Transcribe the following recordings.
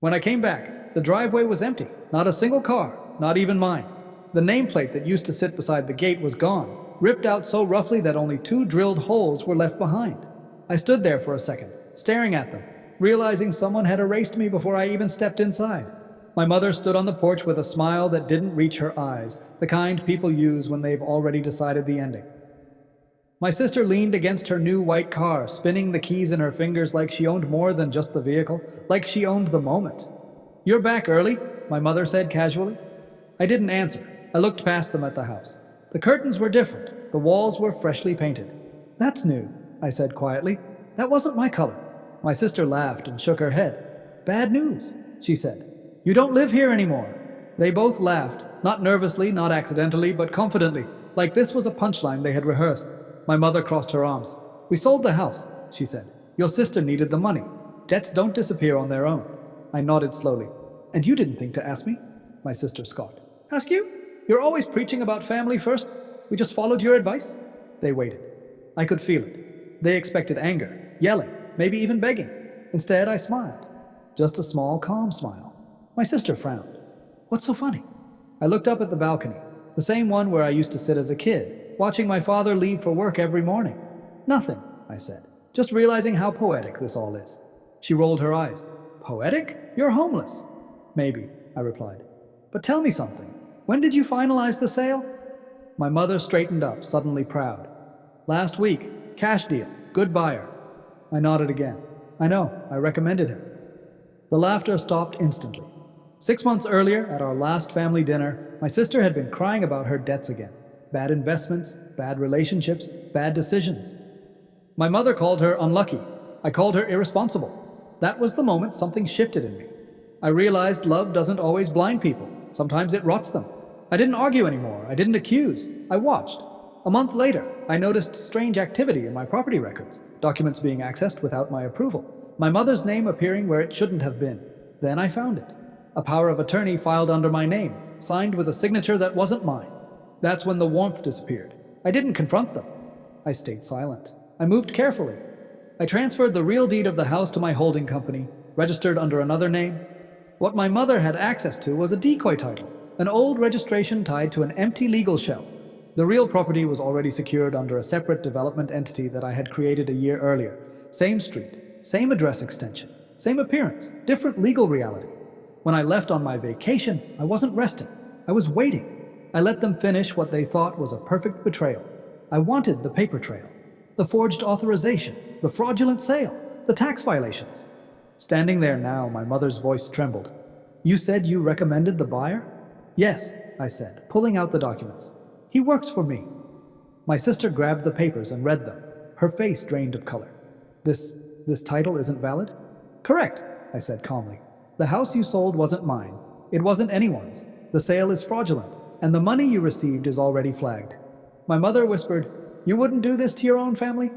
When I came back, the driveway was empty. Not a single car, not even mine. The nameplate that used to sit beside the gate was gone, ripped out so roughly that only 2 drilled holes were left behind. I stood there for a second, staring at them, realizing someone had erased me before I even stepped inside. My mother stood on the porch with a smile that didn't reach her eyes, the kind people use when they've already decided the ending. My sister leaned against her new white car, spinning the keys in her fingers like she owned more than just the vehicle, like she owned the moment. "You're back early," my mother said casually. I didn't answer. I looked past them at the house. The curtains were different. The walls were freshly painted. "That's new," I said quietly. "That wasn't my color." My sister laughed and shook her head. "Bad news," she said. "You don't live here anymore." They both laughed, not nervously, not accidentally, but confidently, like this was a punchline they had rehearsed. My mother crossed her arms. "We sold the house," she said. "Your sister needed the money. Debts don't disappear on their own." I nodded slowly. "And you didn't think to ask me?" My sister scoffed. "Ask you? You're always preaching about family first. We just followed your advice." They waited. I could feel it. They expected anger, yelling, maybe even begging. Instead, I smiled. Just a small, calm smile. My sister frowned. "What's so funny?" I looked up at the balcony, the same one where I used to sit as a kid, watching my father leave for work every morning. "Nothing," I said. "Just realizing how poetic this all is." She rolled her eyes. "Poetic? You're homeless." "Maybe," I replied. "But tell me something. When did you finalize the sale?" My mother straightened up, suddenly proud. "Last week. Cash deal. Good buyer." I nodded again. "I know. I recommended him." The laughter stopped instantly. 6 months earlier, at our last family dinner, my sister had been crying about her debts again. Bad investments, bad relationships, bad decisions. My mother called her unlucky. I called her irresponsible. That was the moment something shifted in me. I realized love doesn't always blind people. Sometimes it rots them. I didn't argue anymore. I didn't accuse. I watched. A month later, I noticed strange activity in my property records, documents being accessed without my approval, my mother's name appearing where it shouldn't have been. Then I found it. A power of attorney filed under my name, signed with a signature that wasn't mine. That's when the warmth disappeared. I didn't confront them. I stayed silent. I moved carefully. I transferred the real deed of the house to my holding company, registered under another name. What my mother had access to was a decoy title, an old registration tied to an empty legal shell. The real property was already secured under a separate development entity that I had created a year earlier. Same street, same address extension, same appearance, different legal reality. When I left on my vacation, I wasn't resting. I was waiting. I let them finish what they thought was a perfect betrayal. I wanted the paper trail, the forged authorization, the fraudulent sale, the tax violations. Standing there now, my mother's voice trembled. "You said you recommended the buyer?" "Yes," I said, pulling out the documents. "He works for me." My sister grabbed the papers and read them, her face drained of color. This title isn't valid?" "Correct," I said calmly. "The house you sold wasn't mine. It wasn't anyone's. The sale is fraudulent, and the money you received is already flagged." My mother whispered, "You wouldn't do this to your own family?"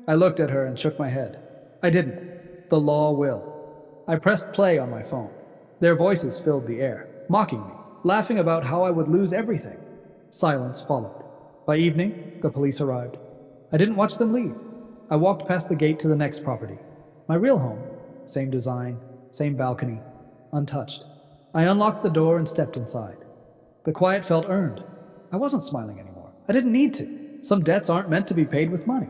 I looked at her and shook my head. "I didn't. The law will." I pressed play on my phone. Their voices filled the air, mocking me, laughing about how I would lose everything. Silence followed. By evening, the police arrived. I didn't watch them leave. I walked past the gate to the next property. My real home. Same design, same balcony, untouched. I unlocked the door and stepped inside. The quiet felt earned. I wasn't smiling anymore. I didn't need to. Some debts aren't meant to be paid with money.